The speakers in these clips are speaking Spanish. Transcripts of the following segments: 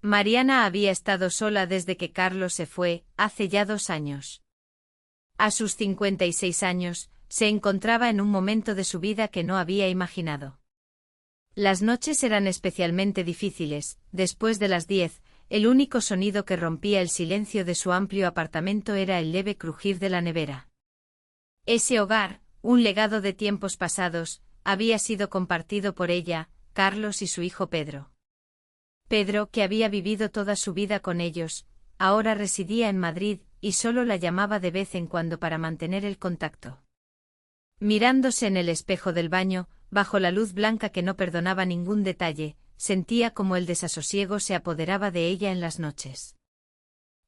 Mariana había estado sola desde que Carlos se fue, hace ya 2 años. A sus 56 años, se encontraba en un momento de su vida que no había imaginado. Las noches eran especialmente difíciles. Después de las 10, el único sonido que rompía el silencio de su amplio apartamento era el leve crujir de la nevera. Ese hogar, un legado de tiempos pasados, había sido compartido por ella, Carlos y su hijo Pedro. Pedro, que había vivido toda su vida con ellos, ahora residía en Madrid, y solo la llamaba de vez en cuando para mantener el contacto. Mirándose en el espejo del baño, bajo la luz blanca que no perdonaba ningún detalle, sentía como el desasosiego se apoderaba de ella en las noches.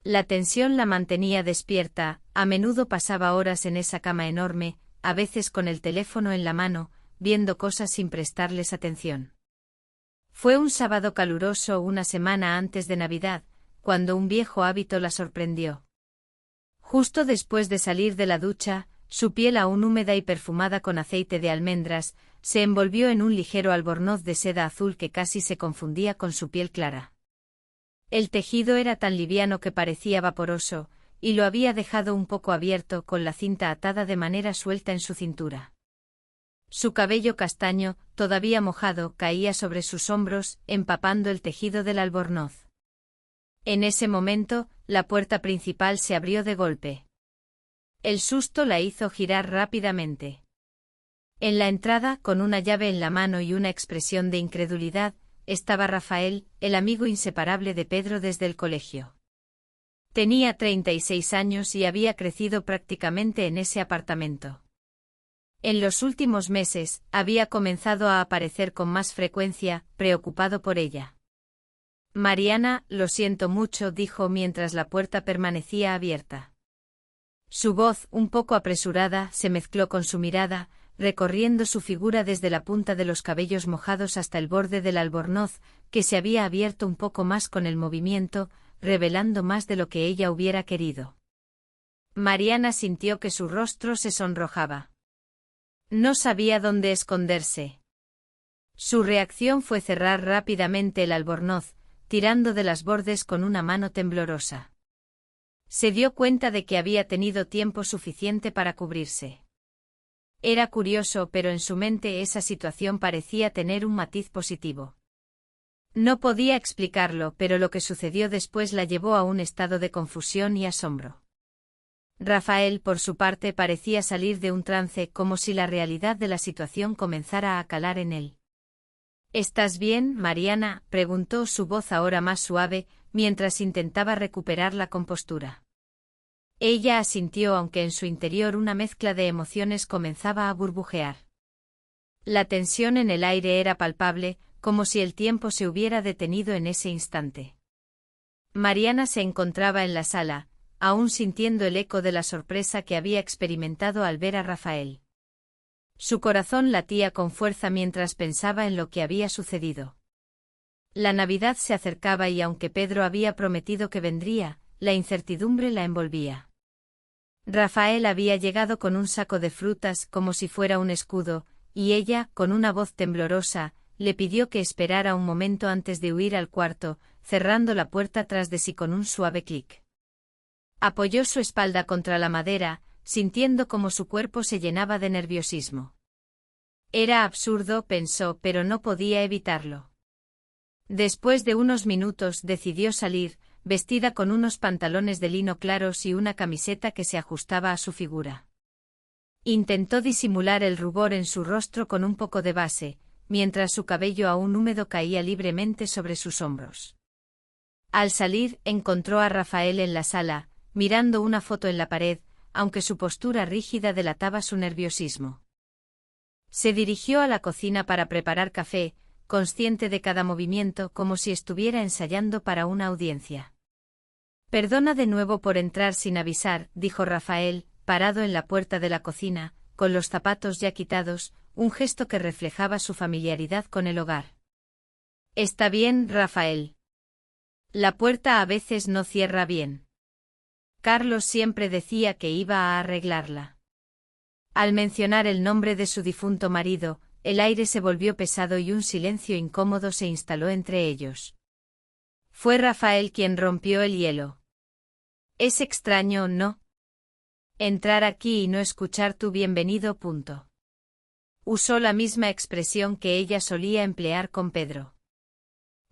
La tensión la mantenía despierta, a menudo pasaba horas en esa cama enorme, a veces con el teléfono en la mano, viendo cosas sin prestarles atención. Fue un sábado caluroso una semana antes de Navidad, cuando un viejo hábito la sorprendió. Justo después de salir de la ducha, su piel aún húmeda y perfumada con aceite de almendras, se envolvió en un ligero albornoz de seda azul que casi se confundía con su piel clara. El tejido era tan liviano que parecía vaporoso, y lo había dejado un poco abierto con la cinta atada de manera suelta en su cintura. Su cabello castaño, todavía mojado, caía sobre sus hombros, empapando el tejido del albornoz. En ese momento, la puerta principal se abrió de golpe. El susto la hizo girar rápidamente. En la entrada, con una llave en la mano y una expresión de incredulidad, estaba Rafael, el amigo inseparable de Pedro desde el colegio. Tenía 36 años y había crecido prácticamente en ese apartamento. En los últimos meses, había comenzado a aparecer con más frecuencia, preocupado por ella. Mariana, lo siento mucho, dijo mientras la puerta permanecía abierta. Su voz, un poco apresurada, se mezcló con su mirada, recorriendo su figura desde la punta de los cabellos mojados hasta el borde del albornoz, que se había abierto un poco más con el movimiento, revelando más de lo que ella hubiera querido. Mariana sintió que su rostro se sonrojaba. No sabía dónde esconderse. Su reacción fue cerrar rápidamente el albornoz, tirando de las bordes con una mano temblorosa. Se dio cuenta de que había tenido tiempo suficiente para cubrirse. Era curioso, pero en su mente esa situación parecía tener un matiz positivo. No podía explicarlo, pero lo que sucedió después la llevó a un estado de confusión y asombro. Rafael, por su parte, parecía salir de un trance, como si la realidad de la situación comenzara a calar en él. ¿Estás bien, Mariana?, preguntó, su voz ahora más suave, mientras intentaba recuperar la compostura. Ella asintió, aunque en su interior una mezcla de emociones comenzaba a burbujear. La tensión en el aire era palpable, como si el tiempo se hubiera detenido en ese instante. Mariana se encontraba en la sala, aún sintiendo el eco de la sorpresa que había experimentado al ver a Rafael. Su corazón latía con fuerza mientras pensaba en lo que había sucedido. La Navidad se acercaba y aunque Pedro había prometido que vendría, la incertidumbre la envolvía. Rafael había llegado con un saco de frutas como si fuera un escudo, y ella, con una voz temblorosa, le pidió que esperara un momento antes de huir al cuarto, cerrando la puerta tras de sí con un suave clic. Apoyó su espalda contra la madera, sintiendo cómo su cuerpo se llenaba de nerviosismo. Era absurdo, pensó, pero no podía evitarlo. Después de unos minutos decidió salir, vestida con unos pantalones de lino claros y una camiseta que se ajustaba a su figura. Intentó disimular el rubor en su rostro con un poco de base, mientras su cabello aún húmedo caía libremente sobre sus hombros. Al salir, encontró a Rafael en la sala, mirando una foto en la pared, aunque su postura rígida delataba su nerviosismo. Se dirigió a la cocina para preparar café, consciente de cada movimiento como si estuviera ensayando para una audiencia. «Perdona de nuevo por entrar sin avisar», dijo Rafael, parado en la puerta de la cocina, con los zapatos ya quitados, un gesto que reflejaba su familiaridad con el hogar. «Está bien, Rafael. La puerta a veces no cierra bien. Carlos siempre decía que iba a arreglarla». Al mencionar el nombre de su difunto marido, el aire se volvió pesado y un silencio incómodo se instaló entre ellos. Fue Rafael quien rompió el hielo. Es extraño, ¿no? Entrar aquí y no escuchar tu bienvenido. Usó la misma expresión que ella solía emplear con Pedro.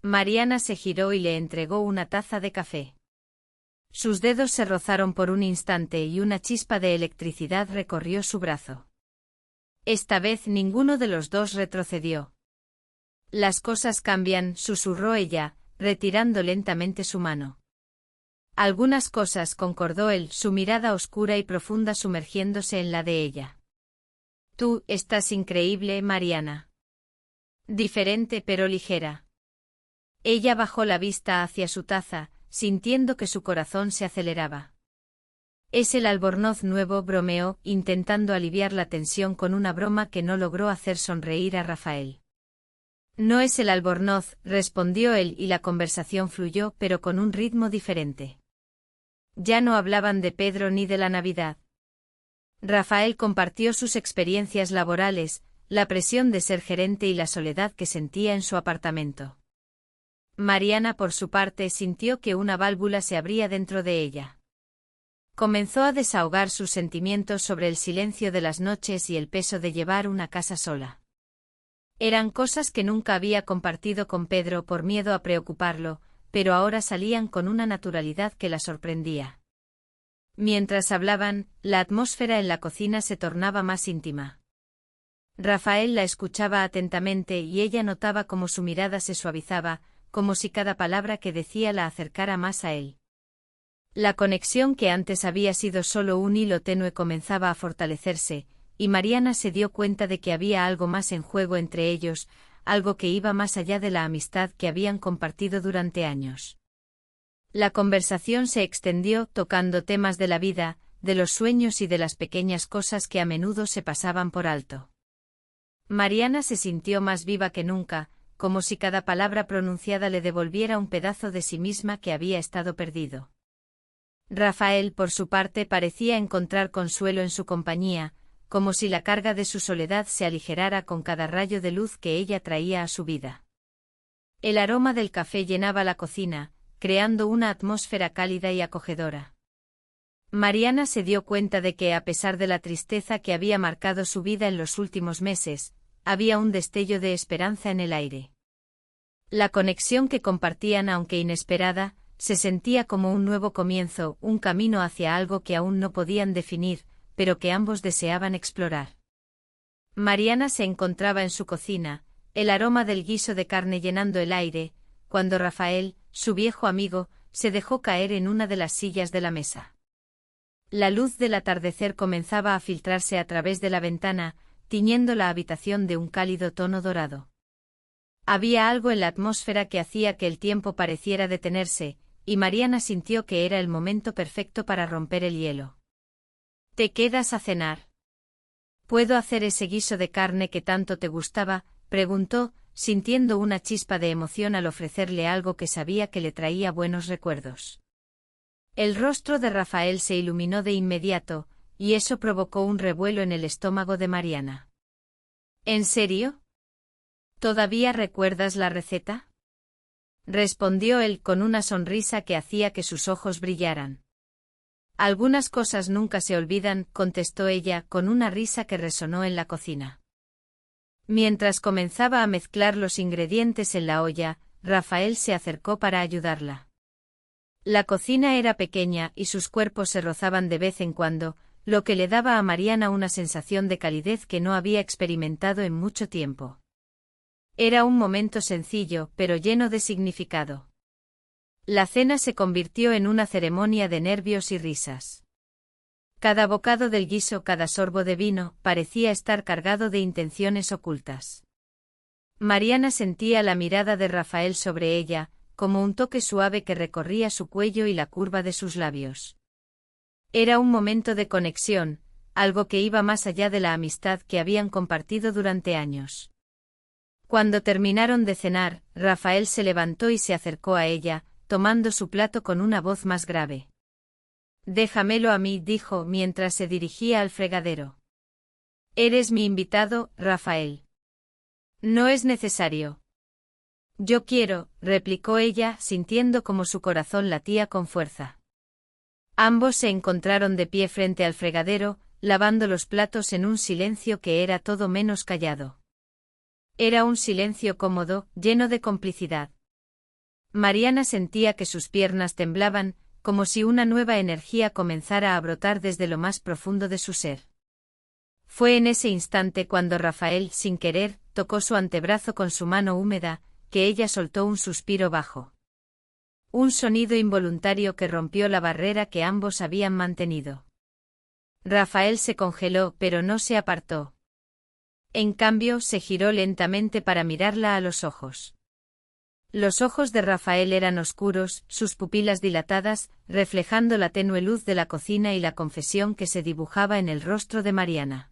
Mariana se giró y le entregó una taza de café. Sus dedos se rozaron por un instante y una chispa de electricidad recorrió su brazo. Esta vez ninguno de los dos retrocedió. Las cosas cambian, susurró ella, retirando lentamente su mano. Algunas cosas, concordó él, su mirada oscura y profunda sumergiéndose en la de ella. Tú estás increíble, Mariana. Diferente pero ligera. Ella bajó la vista hacia su taza, sintiendo que su corazón se aceleraba. Es el albornoz nuevo, bromeó, intentando aliviar la tensión con una broma que no logró hacer sonreír a Rafael. No es el albornoz, respondió él y la conversación fluyó, pero con un ritmo diferente. Ya no hablaban de Pedro ni de la Navidad. Rafael compartió sus experiencias laborales, la presión de ser gerente y la soledad que sentía en su apartamento. Mariana, por su parte, sintió que una válvula se abría dentro de ella. Comenzó a desahogar sus sentimientos sobre el silencio de las noches y el peso de llevar una casa sola. Eran cosas que nunca había compartido con Pedro por miedo a preocuparlo, pero ahora salían con una naturalidad que la sorprendía. Mientras hablaban, la atmósfera en la cocina se tornaba más íntima. Rafael la escuchaba atentamente y ella notaba cómo su mirada se suavizaba, como si cada palabra que decía la acercara más a él. La conexión que antes había sido solo un hilo tenue comenzaba a fortalecerse, y Mariana se dio cuenta de que había algo más en juego entre ellos, algo que iba más allá de la amistad que habían compartido durante años. La conversación se extendió tocando temas de la vida, de los sueños y de las pequeñas cosas que a menudo se pasaban por alto. Mariana se sintió más viva que nunca, como si cada palabra pronunciada le devolviera un pedazo de sí misma que había estado perdido. Rafael, por su parte, parecía encontrar consuelo en su compañía, como si la carga de su soledad se aligerara con cada rayo de luz que ella traía a su vida. El aroma del café llenaba la cocina, creando una atmósfera cálida y acogedora. Mariana se dio cuenta de que, a pesar de la tristeza que había marcado su vida en los últimos meses, había un destello de esperanza en el aire. La conexión que compartían, aunque inesperada, se sentía como un nuevo comienzo, un camino hacia algo que aún no podían definir, pero que ambos deseaban explorar. Mariana se encontraba en su cocina, el aroma del guiso de carne llenando el aire, cuando Rafael, su viejo amigo, se dejó caer en una de las sillas de la mesa. La luz del atardecer comenzaba a filtrarse a través de la ventana, tiñendo la habitación de un cálido tono dorado. Había algo en la atmósfera que hacía que el tiempo pareciera detenerse, y Mariana sintió que era el momento perfecto para romper el hielo. ¿Te quedas a cenar? ¿Puedo hacer ese guiso de carne que tanto te gustaba?, preguntó, sintiendo una chispa de emoción al ofrecerle algo que sabía que le traía buenos recuerdos. El rostro de Rafael se iluminó de inmediato, y eso provocó un revuelo en el estómago de Mariana. ¿En serio? ¿Todavía recuerdas la receta?, respondió él con una sonrisa que hacía que sus ojos brillaran. Algunas cosas nunca se olvidan, contestó ella con una risa que resonó en la cocina. Mientras comenzaba a mezclar los ingredientes en la olla, Rafael se acercó para ayudarla. La cocina era pequeña y sus cuerpos se rozaban de vez en cuando, lo que le daba a Mariana una sensación de calidez que no había experimentado en mucho tiempo. Era un momento sencillo, pero lleno de significado. La cena se convirtió en una ceremonia de nervios y risas. Cada bocado del guiso, cada sorbo de vino, parecía estar cargado de intenciones ocultas. Mariana sentía la mirada de Rafael sobre ella, como un toque suave que recorría su cuello y la curva de sus labios. Era un momento de conexión, algo que iba más allá de la amistad que habían compartido durante años. Cuando terminaron de cenar, Rafael se levantó y se acercó a ella, tomando su plato con una voz más grave. «Déjamelo a mí», dijo mientras se dirigía al fregadero. «Eres mi invitado, Rafael». «No es necesario». Yo quiero, replicó ella, sintiendo como su corazón latía con fuerza. Ambos se encontraron de pie frente al fregadero, lavando los platos en un silencio que era todo menos callado. Era un silencio cómodo, lleno de complicidad. Mariana sentía que sus piernas temblaban, como si una nueva energía comenzara a brotar desde lo más profundo de su ser. Fue en ese instante cuando Rafael, sin querer, tocó su antebrazo con su mano húmeda, que ella soltó un suspiro bajo. Un sonido involuntario que rompió la barrera que ambos habían mantenido. Rafael se congeló, pero no se apartó. En cambio, se giró lentamente para mirarla a los ojos. Los ojos de Rafael eran oscuros, sus pupilas dilatadas, reflejando la tenue luz de la cocina y la confesión que se dibujaba en el rostro de Mariana.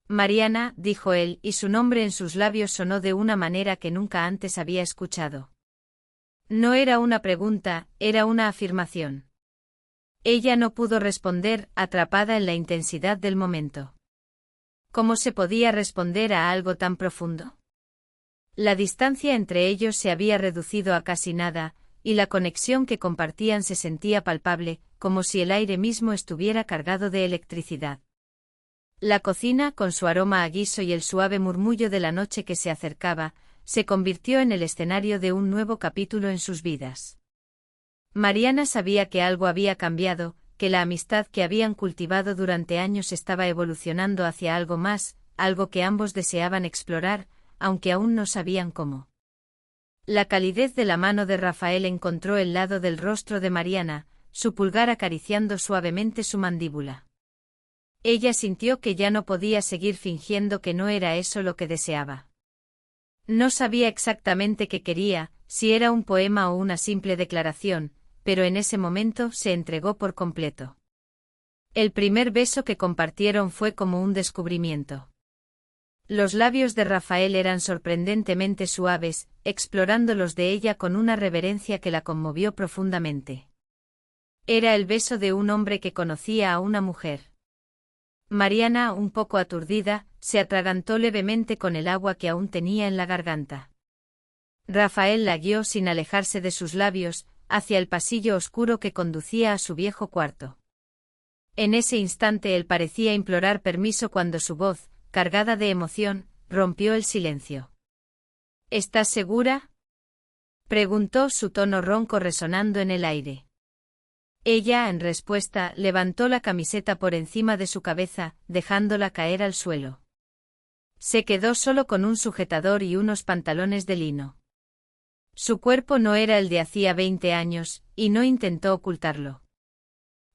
Mariana, dijo él, y su nombre en sus labios sonó de una manera que nunca antes había escuchado. No era una pregunta, era una afirmación. Ella no pudo responder, atrapada en la intensidad del momento. ¿Cómo se podía responder a algo tan profundo? La distancia entre ellos se había reducido a casi nada, y la conexión que compartían se sentía palpable, como si el aire mismo estuviera cargado de electricidad. La cocina, con su aroma a guiso y el suave murmullo de la noche que se acercaba, se convirtió en el escenario de un nuevo capítulo en sus vidas. Mariana sabía que algo había cambiado, que la amistad que habían cultivado durante años estaba evolucionando hacia algo más, algo que ambos deseaban explorar, aunque aún no sabían cómo. La calidez de la mano de Rafael encontró el lado del rostro de Mariana, su pulgar acariciando suavemente su mandíbula. Ella sintió que ya no podía seguir fingiendo que no era eso lo que deseaba. No sabía exactamente qué quería, si era un poema o una simple declaración, pero en ese momento se entregó por completo. El primer beso que compartieron fue como un descubrimiento. Los labios de Rafael eran sorprendentemente suaves, explorando los de ella con una reverencia que la conmovió profundamente. Era el beso de un hombre que conocía a una mujer. Mariana, un poco aturdida, se atragantó levemente con el agua que aún tenía en la garganta. Rafael la guió sin alejarse de sus labios, hacia el pasillo oscuro que conducía a su viejo cuarto. En ese instante él parecía implorar permiso cuando su voz, cargada de emoción, rompió el silencio. ¿Estás segura?, preguntó, su tono ronco resonando en el aire. Ella, en respuesta, levantó la camiseta por encima de su cabeza, dejándola caer al suelo. Se quedó solo con un sujetador y unos pantalones de lino. Su cuerpo no era el de hacía 20 años, y no intentó ocultarlo.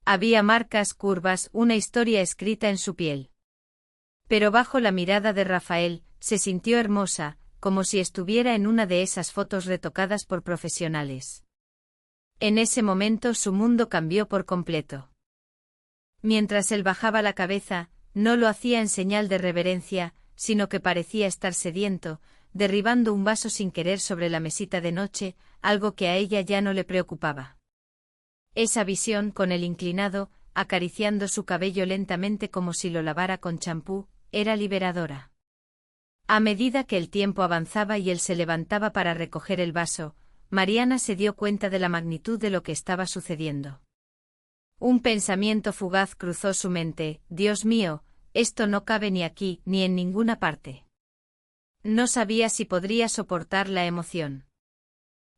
Había marcas, curvas, una historia escrita en su piel. Pero bajo la mirada de Rafael, se sintió hermosa, como si estuviera en una de esas fotos retocadas por profesionales. En ese momento su mundo cambió por completo. Mientras él bajaba la cabeza, no lo hacía en señal de reverencia, sino que parecía estar sediento, derribando un vaso sin querer sobre la mesita de noche, algo que a ella ya no le preocupaba. Esa visión, con él inclinado, acariciando su cabello lentamente como si lo lavara con champú, era liberadora. A medida que el tiempo avanzaba y él se levantaba para recoger el vaso, Mariana se dio cuenta de la magnitud de lo que estaba sucediendo. Un pensamiento fugaz cruzó su mente: Dios mío, esto no cabe ni aquí ni en ninguna parte. No sabía si podría soportar la emoción.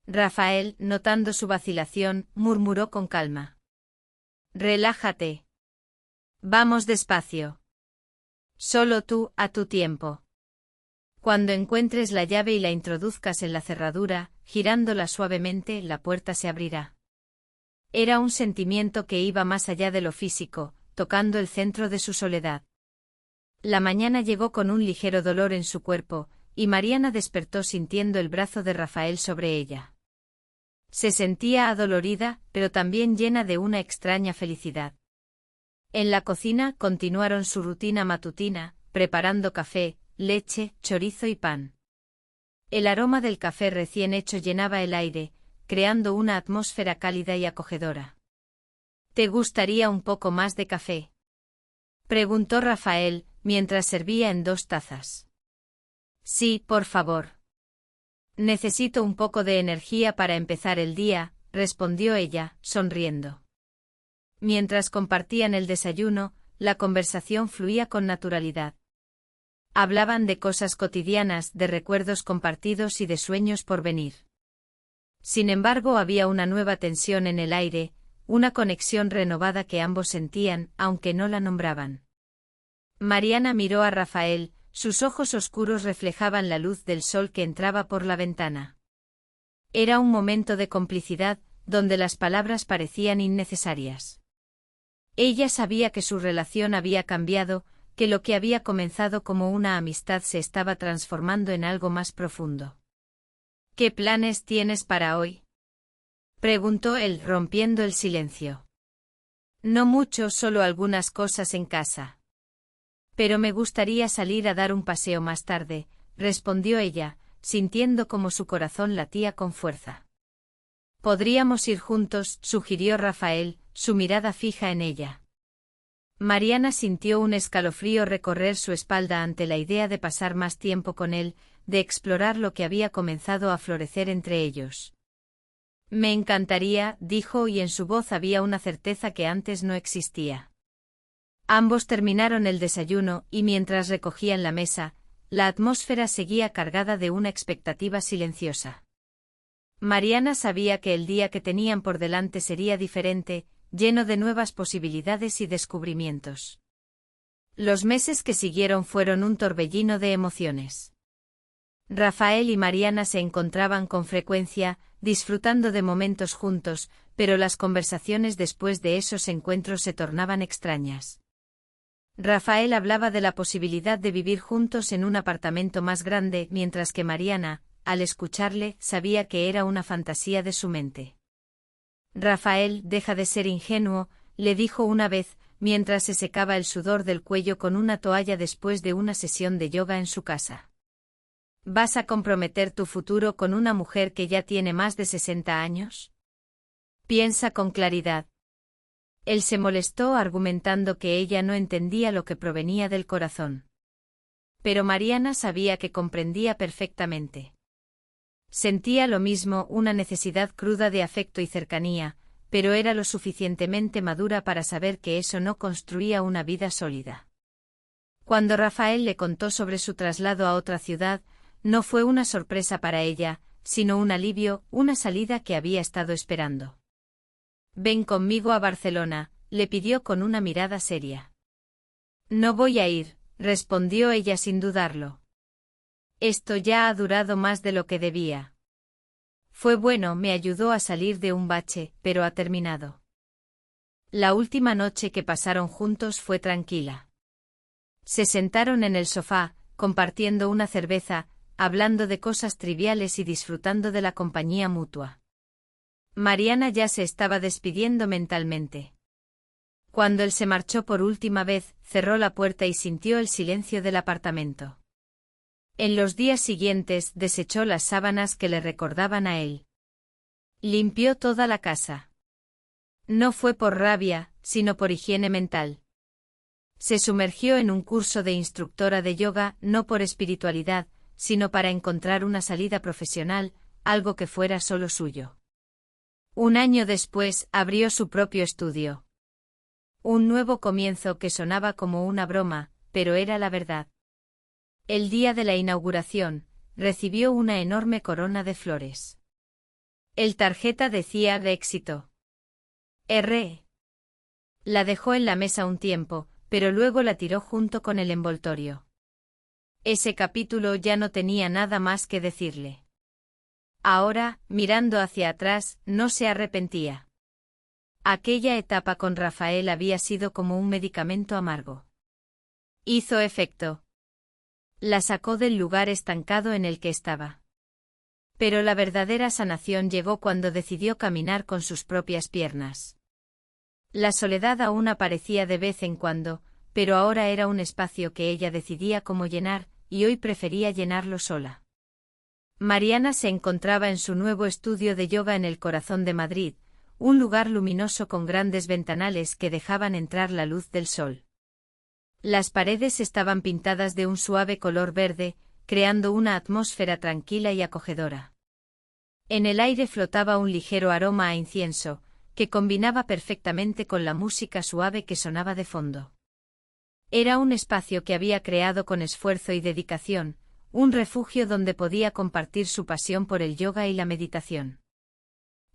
Rafael, notando su vacilación, murmuró con calma: relájate. Vamos despacio. Solo tú, a tu tiempo. Cuando encuentres la llave y la introduzcas en la cerradura, girándola suavemente, la puerta se abrirá. Era un sentimiento que iba más allá de lo físico, tocando el centro de su soledad. La mañana llegó con un ligero dolor en su cuerpo, y Mariana despertó sintiendo el brazo de Rafael sobre ella. Se sentía adolorida, pero también llena de una extraña felicidad. En la cocina continuaron su rutina matutina, preparando café, leche, chorizo y pan. El aroma del café recién hecho llenaba el aire, creando una atmósfera cálida y acogedora. ¿Te gustaría un poco más de café?, preguntó Rafael, mientras servía en 2 tazas. Sí, por favor. Necesito un poco de energía para empezar el día, respondió ella, sonriendo. Mientras compartían el desayuno, la conversación fluía con naturalidad. Hablaban de cosas cotidianas, de recuerdos compartidos y de sueños por venir. Sin embargo, había una nueva tensión en el aire, una conexión renovada que ambos sentían, aunque no la nombraban. Mariana miró a Rafael, sus ojos oscuros reflejaban la luz del sol que entraba por la ventana. Era un momento de complicidad, donde las palabras parecían innecesarias. Ella sabía que su relación había cambiado, que lo que había comenzado como una amistad se estaba transformando en algo más profundo. ¿Qué planes tienes para hoy?, preguntó él, rompiendo el silencio. No mucho, solo algunas cosas en casa. Pero me gustaría salir a dar un paseo más tarde, respondió ella, sintiendo como su corazón latía con fuerza. Podríamos ir juntos, sugirió Rafael, su mirada fija en ella. Mariana sintió un escalofrío recorrer su espalda ante la idea de pasar más tiempo con él, de explorar lo que había comenzado a florecer entre ellos. Me encantaría, dijo, y en su voz había una certeza que antes no existía. Ambos terminaron el desayuno y mientras recogían la mesa, la atmósfera seguía cargada de una expectativa silenciosa. Mariana sabía que el día que tenían por delante sería diferente, lleno de nuevas posibilidades y descubrimientos. Los meses que siguieron fueron un torbellino de emociones. Rafael y Mariana se encontraban con frecuencia, disfrutando de momentos juntos, pero las conversaciones después de esos encuentros se tornaban extrañas. Rafael hablaba de la posibilidad de vivir juntos en un apartamento más grande, mientras que Mariana, al escucharle, sabía que era una fantasía de su mente. Rafael, deja de ser ingenuo, le dijo una vez, mientras se secaba el sudor del cuello con una toalla después de una sesión de yoga en su casa. ¿Vas a comprometer tu futuro con una mujer que ya tiene más de 60 años? Piensa con claridad. Él se molestó argumentando que ella no entendía lo que provenía del corazón. Pero Mariana sabía que comprendía perfectamente. Sentía lo mismo, una necesidad cruda de afecto y cercanía, pero era lo suficientemente madura para saber que eso no construía una vida sólida. Cuando Rafael le contó sobre su traslado a otra ciudad, no fue una sorpresa para ella, sino un alivio, una salida que había estado esperando. Ven conmigo a Barcelona, le pidió con una mirada seria. No voy a ir, respondió ella sin dudarlo. Esto ya ha durado más de lo que debía. Fue bueno, me ayudó a salir de un bache, pero ha terminado. La última noche que pasaron juntos fue tranquila. Se sentaron en el sofá, compartiendo una cerveza, hablando de cosas triviales y disfrutando de la compañía mutua. Mariana ya se estaba despidiendo mentalmente. Cuando él se marchó por última vez, cerró la puerta y sintió el silencio del apartamento. En los días siguientes desechó las sábanas que le recordaban a él. Limpió toda la casa. No fue por rabia, sino por higiene mental. Se sumergió en un curso de instructora de yoga, no por espiritualidad, sino para encontrar una salida profesional, algo que fuera solo suyo. Un año después, abrió su propio estudio. Un nuevo comienzo que sonaba como una broma, pero era la verdad. El día de la inauguración, recibió una enorme corona de flores. El tarjeta decía de éxito. R. La dejó en la mesa un tiempo, pero luego la tiró junto con el envoltorio. Ese capítulo ya no tenía nada más que decirle. Ahora, mirando hacia atrás, no se arrepentía. Aquella etapa con Rafael había sido como un medicamento amargo. Hizo efecto. La sacó del lugar estancado en el que estaba. Pero la verdadera sanación llegó cuando decidió caminar con sus propias piernas. La soledad aún aparecía de vez en cuando, pero ahora era un espacio que ella decidía cómo llenar, y hoy prefería llenarlo sola. Mariana se encontraba en su nuevo estudio de yoga en el corazón de Madrid, un lugar luminoso con grandes ventanales que dejaban entrar la luz del sol. Las paredes estaban pintadas de un suave color verde, creando una atmósfera tranquila y acogedora. En el aire flotaba un ligero aroma a incienso, que combinaba perfectamente con la música suave que sonaba de fondo. Era un espacio que había creado con esfuerzo y dedicación, un refugio donde podía compartir su pasión por el yoga y la meditación.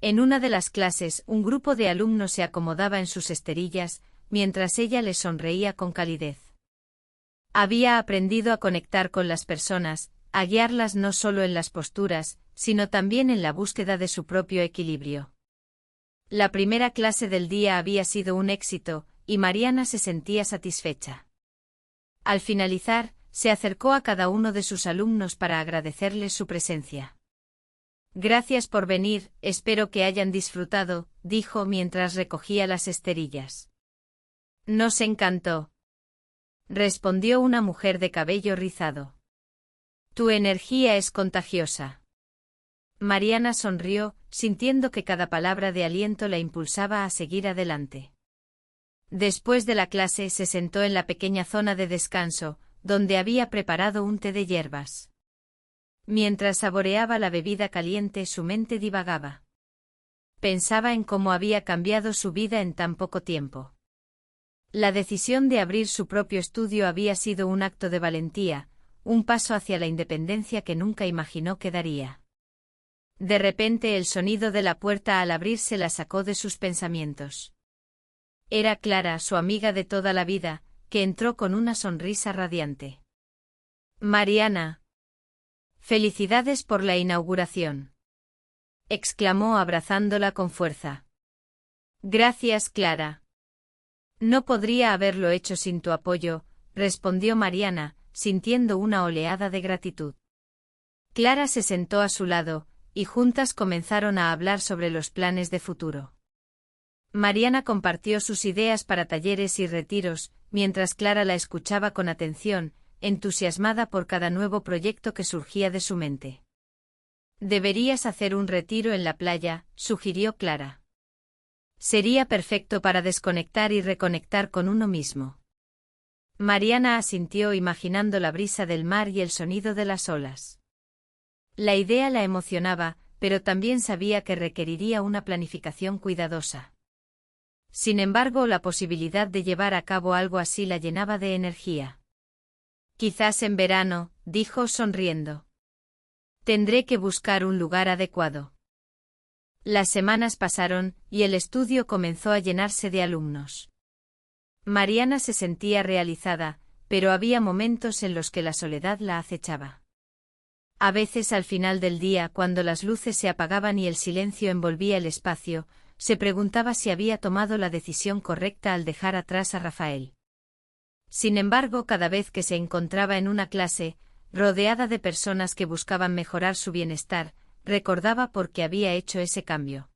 En una de las clases, un grupo de alumnos se acomodaba en sus esterillas, mientras ella les sonreía con calidez. Había aprendido a conectar con las personas, a guiarlas no solo en las posturas, sino también en la búsqueda de su propio equilibrio. La primera clase del día había sido un éxito, y Mariana se sentía satisfecha. Al finalizar, se acercó a cada uno de sus alumnos para agradecerles su presencia. Gracias por venir, espero que hayan disfrutado, dijo mientras recogía las esterillas. Nos encantó, respondió una mujer de cabello rizado. Tu energía es contagiosa. Mariana sonrió, sintiendo que cada palabra de aliento la impulsaba a seguir adelante. Después de la clase se sentó en la pequeña zona de descanso, donde había preparado un té de hierbas. Mientras saboreaba la bebida caliente, su mente divagaba. Pensaba en cómo había cambiado su vida en tan poco tiempo. La decisión de abrir su propio estudio había sido un acto de valentía, un paso hacia la independencia que nunca imaginó que daría. De repente el sonido de la puerta al abrirse la sacó de sus pensamientos. Era Clara, su amiga de toda la vida, que entró con una sonrisa radiante. Mariana. Felicidades por la inauguración, exclamó abrazándola con fuerza. Gracias, Clara. No podría haberlo hecho sin tu apoyo, respondió Mariana, sintiendo una oleada de gratitud. Clara se sentó a su lado, y juntas comenzaron a hablar sobre los planes de futuro. Mariana compartió sus ideas para talleres y retiros, mientras Clara la escuchaba con atención, entusiasmada por cada nuevo proyecto que surgía de su mente. Deberías hacer un retiro en la playa, sugirió Clara. Sería perfecto para desconectar y reconectar con uno mismo. Mariana asintió imaginando la brisa del mar y el sonido de las olas. La idea la emocionaba, pero también sabía que requeriría una planificación cuidadosa. Sin embargo, la posibilidad de llevar a cabo algo así la llenaba de energía. Quizás en verano, dijo sonriendo. Tendré que buscar un lugar adecuado. Las semanas pasaron, y el estudio comenzó a llenarse de alumnos. Mariana se sentía realizada, pero había momentos en los que la soledad la acechaba. A veces al final del día, cuando las luces se apagaban y el silencio envolvía el espacio, se preguntaba si había tomado la decisión correcta al dejar atrás a Rafael. Sin embargo, cada vez que se encontraba en una clase, rodeada de personas que buscaban mejorar su bienestar, recordaba por qué había hecho ese cambio.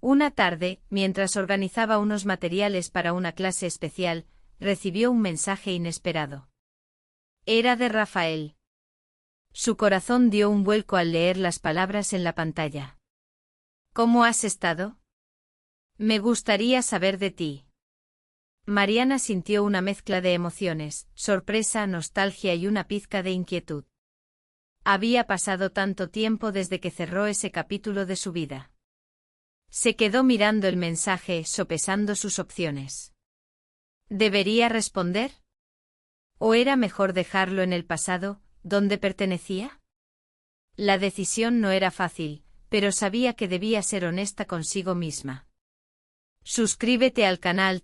Una tarde, mientras organizaba unos materiales para una clase especial, recibió un mensaje inesperado. Era de Rafael. Su corazón dio un vuelco al leer las palabras en la pantalla. ¿Cómo has estado? Me gustaría saber de ti. Mariana sintió una mezcla de emociones, sorpresa, nostalgia y una pizca de inquietud. Había pasado tanto tiempo desde que cerró ese capítulo de su vida. Se quedó mirando el mensaje, sopesando sus opciones. ¿Debería responder? ¿O era mejor dejarlo en el pasado, donde pertenecía? La decisión no era fácil, pero sabía que debía ser honesta consigo misma. Suscríbete al canal